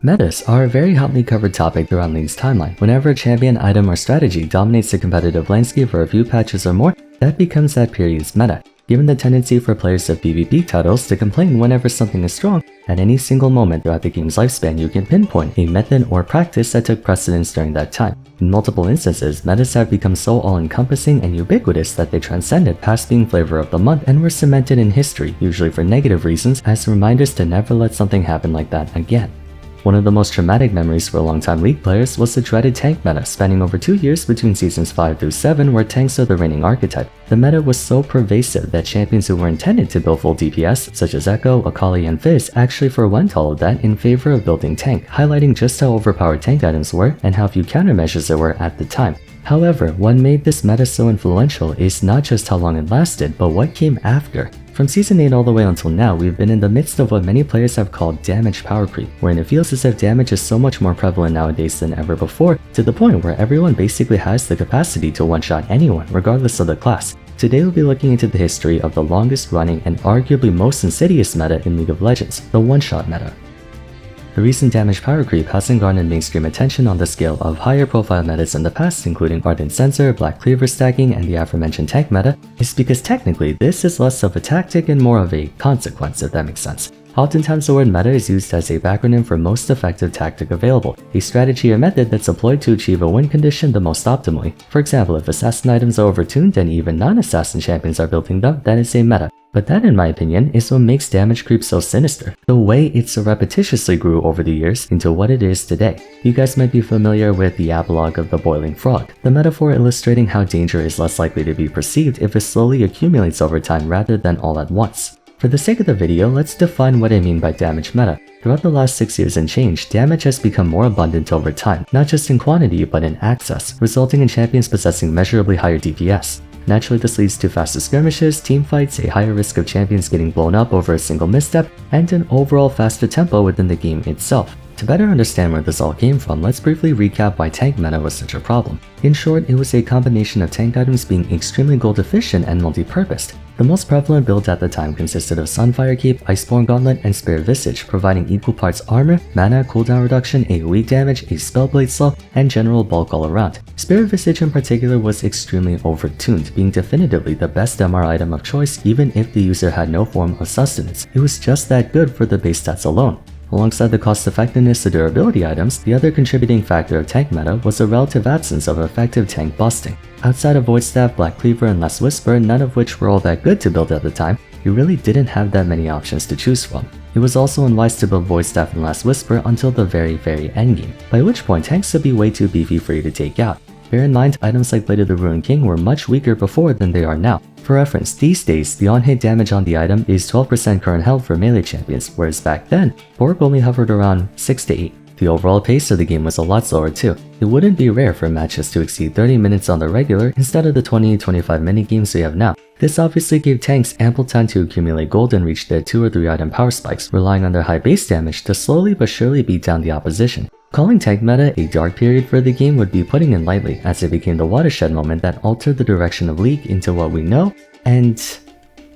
Metas are a very hotly covered topic throughout League's timeline. Whenever a champion, item, or strategy dominates the competitive landscape for a few patches or more, that becomes that period's meta. Given the tendency for players of PvP titles to complain whenever something is strong, at any single moment throughout the game's lifespan you can pinpoint a method or practice that took precedence during that time. In multiple instances, metas have become so all-encompassing and ubiquitous that they transcended past being flavor of the month and were cemented in history, usually for negative reasons, as reminders to never let something happen like that again. One of the most traumatic memories for longtime League players was the dreaded tank meta spanning over 2 years between seasons 5 through 7 where tanks are the reigning archetype. The meta was so pervasive that champions who were intended to build full DPS, such as Echo, Akali, and Fizz, actually forewent all of that in favor of building tank, highlighting just how overpowered tank items were and how few countermeasures there were at the time. However, what made this meta so influential is not just how long it lasted, but what came after. From Season 8 all the way until now, we've been in the midst of what many players have called damage power creep, wherein it feels as if damage is so much more prevalent nowadays than ever before, to the point where everyone basically has the capacity to one-shot anyone, regardless of the class. Today we'll be looking into the history of the longest running and arguably most insidious meta in League of Legends, the one-shot meta. The recent damage power creep hasn't garnered mainstream attention on the scale of higher profile metas in the past, including Ardent Sensor, Black Cleaver stacking, and the aforementioned tank meta, is because technically this is less of a tactic and more of a consequence, if that makes sense. Oftentimes the word meta is used as a backronym for most effective tactic available, a strategy or method that's employed to achieve a win condition the most optimally. For example, if assassin items are overtuned and even non-assassin champions are building them, that is a meta. But that, in my opinion, is what makes damage creep so sinister. The way it so repetitiously grew over the years into what it is today. You guys might be familiar with the apologue of the boiling frog, the metaphor illustrating how danger is less likely to be perceived if it slowly accumulates over time rather than all at once. For the sake of the video, let's define what I mean by damage meta. Throughout the last 6 years and change, damage has become more abundant over time, not just in quantity but in access, resulting in champions possessing measurably higher DPS. Naturally, this leads to faster skirmishes, team fights, a higher risk of champions getting blown up over a single misstep, and an overall faster tempo within the game itself. To better understand where this all came from, let's briefly recap why tank meta was such a problem. In short, it was a combination of tank items being extremely gold efficient and multi-purposed. The most prevalent builds at the time consisted of Sunfire Cape, Iceborne Gauntlet, and Spirit Visage, providing equal parts armor, mana, cooldown reduction, AoE damage, a spellblade slow, and general bulk all around. Spirit Visage in particular was extremely overtuned, being definitively the best MR item of choice even if the user had no form of sustenance. It was just that good for the base stats alone. Alongside the cost effectiveness of durability items, the other contributing factor of tank meta was the relative absence of effective tank busting. Outside of Void Staff, Black Cleaver, and Last Whisper, none of which were all that good to build at the time, you really didn't have that many options to choose from. It was also unwise to build Void Staff and Last Whisper until the very endgame, by which point tanks would be way too beefy for you to take out. Bear in mind, items like Blade of the Ruined King were much weaker before than they are now. For reference, these days, the on-hit damage on the item is 12% current health for melee champions, whereas back then, Borg only hovered around 6 to 8. The overall pace of the game was a lot slower too. It wouldn't be rare for matches to exceed 30 minutes on the regular instead of the 20-25 minute games we have now. This obviously gave tanks ample time to accumulate gold and reach their 2 or 3 item power spikes, relying on their high base damage to slowly but surely beat down the opposition. Calling tank meta a dark period for the game would be putting it lightly, as it became the watershed moment that altered the direction of League into what we know and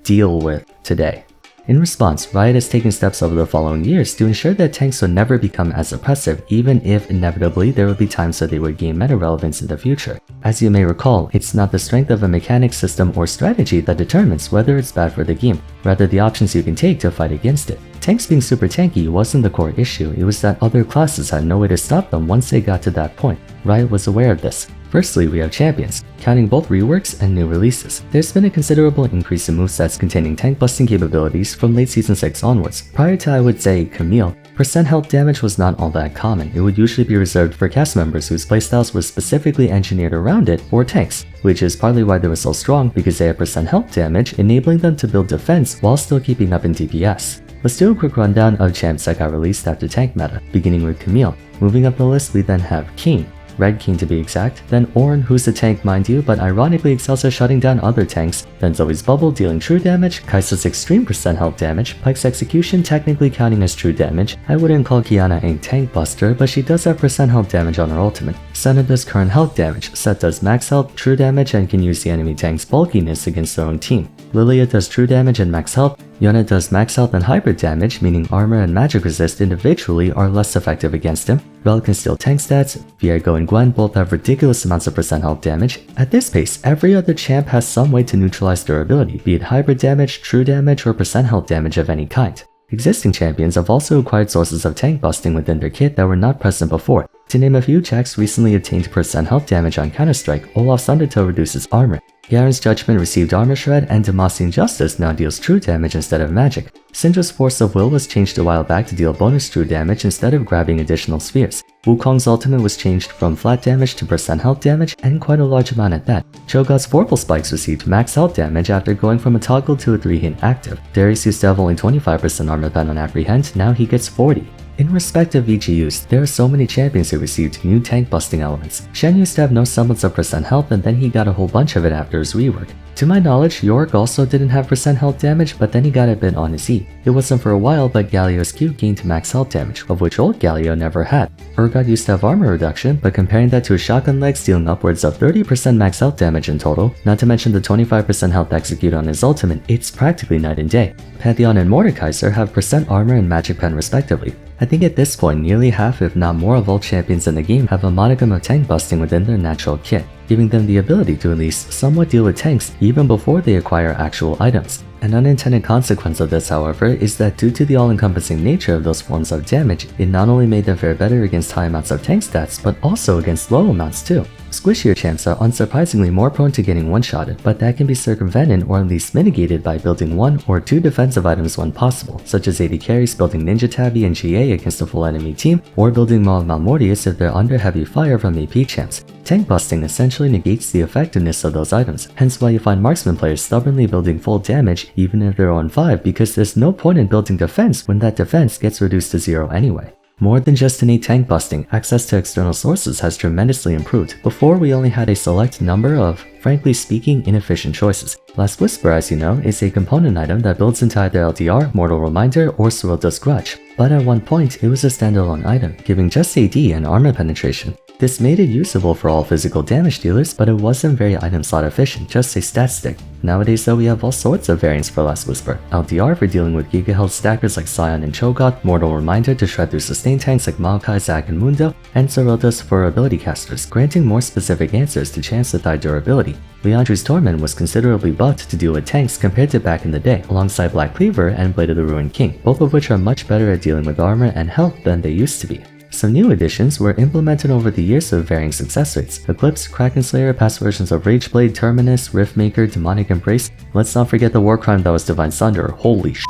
deal with today. In response, Riot has taken steps over the following years to ensure that tanks would never become as oppressive, even if inevitably there would be times that they would gain meta relevance in the future. As you may recall, it's not the strength of a mechanic, system, or strategy that determines whether it's bad for the game, rather the options you can take to fight against it. Tanks being super tanky wasn't the core issue, it was that other classes had no way to stop them once they got to that point. Riot was aware of this. Firstly, we have champions, counting both reworks and new releases. There's been a considerable increase in movesets containing tank busting capabilities from late Season 6 onwards. Prior to, I would say, Camille, percent health damage was not all that common. It would usually be reserved for cast members whose playstyles were specifically engineered around it, or tanks, which is partly why they were so strong because they had percent health damage, enabling them to build defense while still keeping up in DPS. Let's do a quick rundown of champs that got released after tank meta, beginning with Camille. Moving up the list, we then have King, Red King to be exact, then Ornn, who's a tank mind you, but ironically excels at shutting down other tanks, then Zoe's Bubble dealing true damage, Kai'Sa's extreme percent health damage, Pyke's Execution technically counting as true damage. I wouldn't call Qiyana a tank buster, but she does have percent health damage on her ultimate. Senna does current health damage, Sett does max health, true damage, and can use the enemy tank's bulkiness against their own team. Lilia does true damage and max health, Yona does max health and hybrid damage, meaning armor and magic resist individually are less effective against him. Rel can steal tank stats. Viego and Gwen both have ridiculous amounts of percent health damage. At this pace, every other champ has some way to neutralize durability, be it hybrid damage, true damage, or percent health damage of any kind. Existing champions have also acquired sources of tank busting within their kit that were not present before. To name a few, Jax recently attained percent health damage on Counter-Strike, Olaf's Undertow reduces armor, Garen's Judgment received armor shred, and Demacian Justice now deals true damage instead of magic. Syndra's Force of Will was changed a while back to deal bonus true damage instead of grabbing additional spheres. Wukong's ultimate was changed from flat damage to percent health damage, and quite a large amount at that. Cho'Gath's Vorpal Spikes received max health damage after going from a toggle to a 3-hit active. Darius used to have only 25% armor pen on Apprehend, now he gets 40. In respect of VGUs, there are so many champions who received new tank busting elements. Shen used to have no semblance of percent health, and then he got a whole bunch of it after his rework. To my knowledge, Yorick also didn't have percent health damage, but then he got a bit on his E. It wasn't for a while, but Galio's Q gained max health damage, of which old Galio never had. Urgot used to have armor reduction, but comparing that to his shotgun legs dealing upwards of 30% max health damage in total, not to mention the 25% health execute on his ultimate, it's practically night and day. Pantheon and Mordekaiser have percent armor and magic pen respectively. I think at this point, nearly half if not more of all champions in the game have a modicum of tank busting within their natural kit, giving them the ability to at least somewhat deal with tanks even before they acquire actual items. An unintended consequence of this, however, is that due to the all-encompassing nature of those forms of damage, it not only made them fare better against high amounts of tank stats, but also against low amounts too. Squishier champs are unsurprisingly more prone to getting one-shotted, but that can be circumvented or at least mitigated by building 1 or 2 defensive items when possible, such as AD carries building Ninja Tabby and GA against a full enemy team, or building Maul Malmortius if they're under heavy fire from AP champs. Tank busting essentially negates the effectiveness of those items, hence why you find marksman players stubbornly building full damage even if they're on 5, because there's no point in building defense when that defense gets reduced to 0 anyway. More than just innate tank busting, access to external sources has tremendously improved. Before, we only had a select number of, frankly speaking, inefficient choices. Last Whisper, as you know, is a component item that builds into either LDR, Mortal Reminder, or Sorelda's Grudge. But at one point, it was a standalone item, giving just AD and armor penetration. This made it usable for all physical damage dealers, but it wasn't very item slot efficient, just a stat stick. Nowadays though, we have all sorts of variants for Last Whisper. LDR for dealing with Giga Health stackers like Scion and Cho'Gath, Mortal Reminder to shred through sustain tanks like Maokai, Zac, and Mundo, and Sorelda's for ability casters, granting more specific answers to chance with high durability. Liandry's Torment was considerably buffed to deal with tanks compared to back in the day, alongside Black Cleaver and Blade of the Ruined King, both of which are much better at dealing with armor and health than they used to be. Some new additions were implemented over the years of varying success rates. Eclipse, Kraken Slayer, past versions of Rageblade, Terminus, Riftmaker, Demonic Embrace. Let's not forget the war crime that was Divine Sunder. Holy sh**.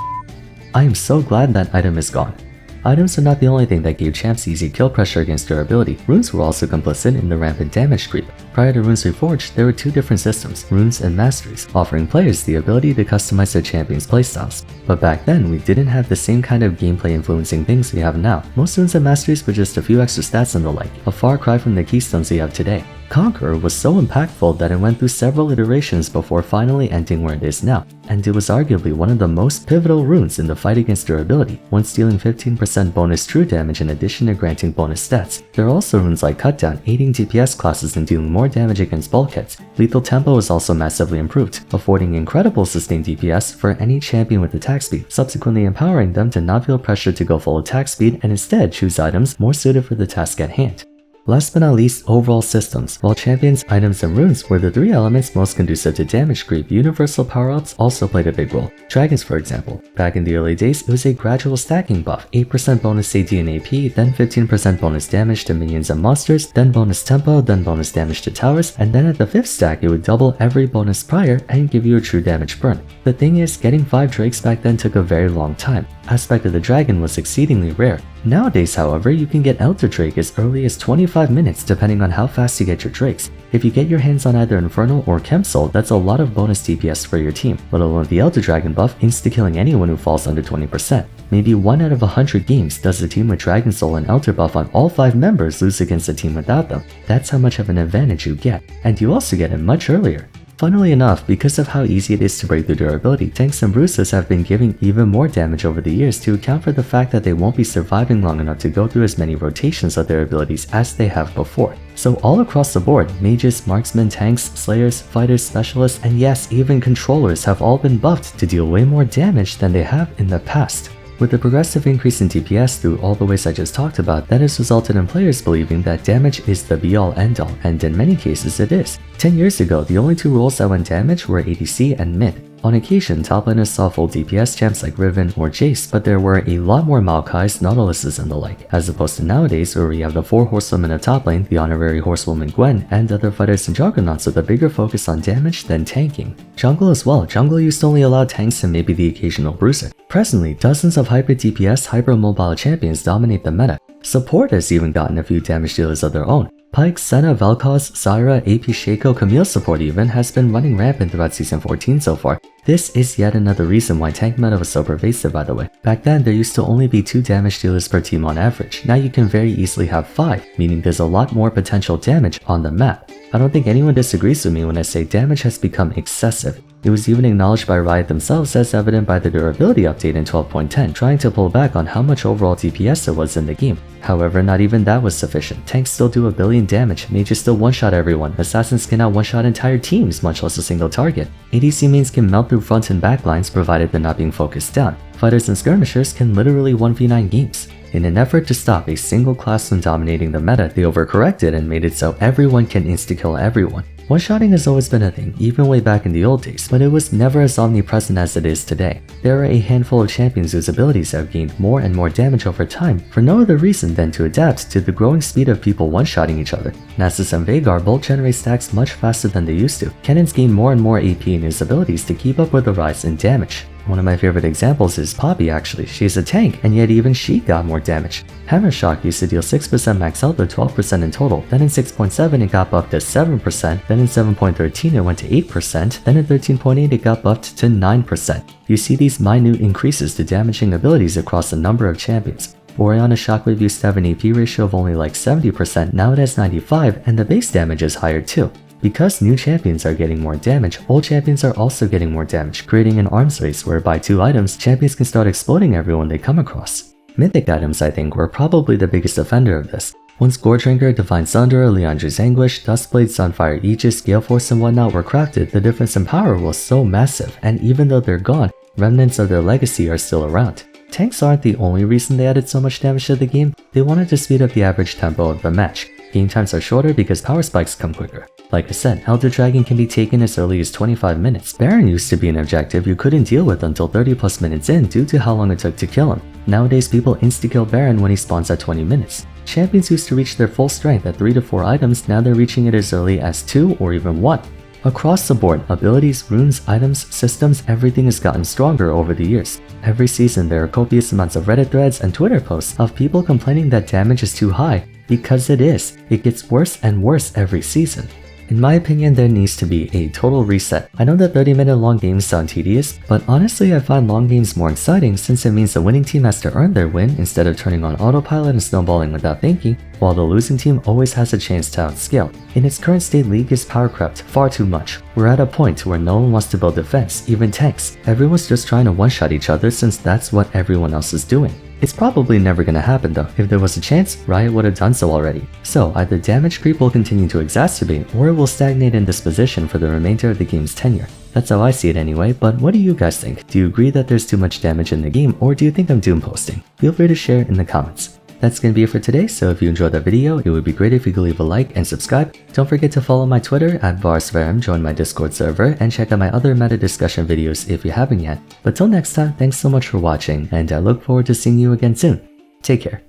I am so glad that item is gone. Items are not the only thing that gave champs easy kill pressure against durability. Runes were also complicit in the rampant damage creep. Prior to Runes Reforged, there were 2 different systems, Runes and Masteries, offering players the ability to customize their champions' playstyles. But back then, we didn't have the same kind of gameplay influencing things we have now. Most Runes and Masteries were just a few extra stats and the like, a far cry from the keystones we have today. Conqueror was so impactful that it went through several iterations before finally ending where it is now, and it was arguably one of the most pivotal runes in the fight against durability, once dealing 15% bonus true damage in addition to granting bonus stats. There are also runes like Cutdown, aiding DPS classes in dealing more damage against bulkheads. Lethal Tempo was also massively improved, affording incredible sustained DPS for any champion with attack speed, subsequently empowering them to not feel pressure to go full attack speed and instead choose items more suited for the task at hand. Last but not least, overall systems. While champions, items, and runes were the 3 elements most conducive to damage creep, universal power-ups also played a big role. Dragons, for example. Back in the early days, it was a gradual stacking buff, 8% bonus AD and AP, then 15% bonus damage to minions and monsters, then bonus tempo, then bonus damage to towers, and then at the 5th stack it would double every bonus prior and give you a true damage burn. The thing is, getting 5 drakes back then took a very long time. Aspect of the Dragon was exceedingly rare. Nowadays, however, you can get Elder Drake as early as 25 minutes depending on how fast you get your drakes. If you get your hands on either Infernal or Chemsoul, that's a lot of bonus DPS for your team, let alone the Elder Dragon buff insta-killing anyone who falls under 20%. Maybe 1 out of 100 games does a team with Dragon Soul and Elder buff on all 5 members lose against a team without them. That's how much of an advantage you get, and you also get it much earlier. Funnily enough, because of how easy it is to break through durability, tanks and bruisers have been giving even more damage over the years to account for the fact that they won't be surviving long enough to go through as many rotations of their abilities as they have before. So all across the board, mages, marksmen, tanks, slayers, fighters, specialists, and yes, even controllers have all been buffed to deal way more damage than they have in the past. With the progressive increase in DPS through all the ways I just talked about, that has resulted in players believing that damage is the be-all end-all, and in many cases it is. 10 years ago, the only two roles that went damage were ADC and mid. On occasion, top laners saw full DPS champs like Riven or Jace, but there were a lot more Maokais, Nautiluses, and the like, as opposed to nowadays where we have the 4 horsewomen of top lane, the honorary horsewoman Gwen, and other fighters and juggernauts with a bigger focus on damage than tanking. Jungle as well. Jungle used to only allow tanks and maybe the occasional bruiser. Presently, dozens of hyper DPS, hyper mobile champions dominate the meta. Support has even gotten a few damage dealers of their own. Pyke, Senna, Vel'Koz, Zyra, AP Shaco, Camille support even has been running rampant throughout Season 14 so far. This is yet another reason why tank meta was so pervasive, by the way. Back then, there used to only be 2 damage dealers per team on average. Now you can very easily have 5, meaning there's a lot more potential damage on the map. I don't think anyone disagrees with me when I say damage has become excessive. It was even acknowledged by Riot themselves as evident by the durability update in 12.10, trying to pull back on how much overall DPS there was in the game. However, not even that was sufficient. Tanks still do a billion damage, mages still one-shot everyone, assassins can now one-shot entire teams, much less a single target. ADC mains can melt through front and back lines provided they're not being focused down. Fighters and skirmishers can literally 1v9 games. In an effort to stop a single class from dominating the meta, they overcorrected and made it so everyone can insta-kill everyone. One-shotting has always been a thing, even way back in the old days, but it was never as omnipresent as it is today. There are a handful of champions whose abilities have gained more and more damage over time for no other reason than to adapt to the growing speed of people one-shotting each other. Nasus and Veigar both generate stacks much faster than they used to. Cannons gain more and more AP in his abilities to keep up with the rise in damage. One of my favorite examples is Poppy actually. She's a tank, and yet even she got more damage. Hammershock used to deal 6% max health or 12% in total, then in 6.7 it got buffed to 7%, then in 7.13 it went to 8%, then in 13.8 it got buffed to 9%. You see these minute increases to damaging abilities across a number of champions. Orianna's Shockwave used to have an AP ratio of only like 70%, now it has 95%, and the base damage is higher too. Because new champions are getting more damage, old champions are also getting more damage, creating an arms race where by 2 items, champions can start exploding everyone they come across. Mythic items, I think, were probably the biggest offender of this. Once Goredrinker, Divine Sunder, Leandra's Anguish, Duskblade, Sunfire Aegis, Gale Force and whatnot were crafted, the difference in power was so massive, and even though they're gone, remnants of their legacy are still around. Tanks aren't the only reason they added so much damage to the game, they wanted to speed up the average tempo of the match. Game times are shorter because power spikes come quicker. Like I said, Elder Dragon can be taken as early as 25 minutes. Baron used to be an objective you couldn't deal with until 30 plus minutes in due to how long it took to kill him. Nowadays people insta-kill Baron when he spawns at 20 minutes. Champions used to reach their full strength at 3 to 4 items, now they're reaching it as early as 2 or even 1. Across the board, abilities, runes, items, systems, everything has gotten stronger over the years. Every season there are copious amounts of Reddit threads and Twitter posts of people complaining that damage is too high, because it is. It gets worse and worse every season. In my opinion, there needs to be a total reset. I know that 30-minute long games sound tedious, but honestly I find long games more exciting since it means the winning team has to earn their win instead of turning on autopilot and snowballing without thinking, while the losing team always has a chance to outscale. In its current state, League is power crept far too much. We're at a point where no one wants to build defense, even tanks. Everyone's just trying to one-shot each other since that's what everyone else is doing. It's probably never gonna happen though. If there was a chance, Riot would have done so already. So either damage creep will continue to exacerbate, or it will stagnate in this position for the remainder of the game's tenure. That's how I see it anyway, but what do you guys think? Do you agree that there's too much damage in the game, or do you think I'm doom posting? Feel free to share in the comments. That's gonna be it for today, so if you enjoyed the video, it would be great if you could leave a like and subscribe. Don't forget to follow my Twitter at Vars, join my Discord server, and check out my other meta discussion videos if you haven't yet. But till next time, thanks so much for watching, and I look forward to seeing you again soon. Take care.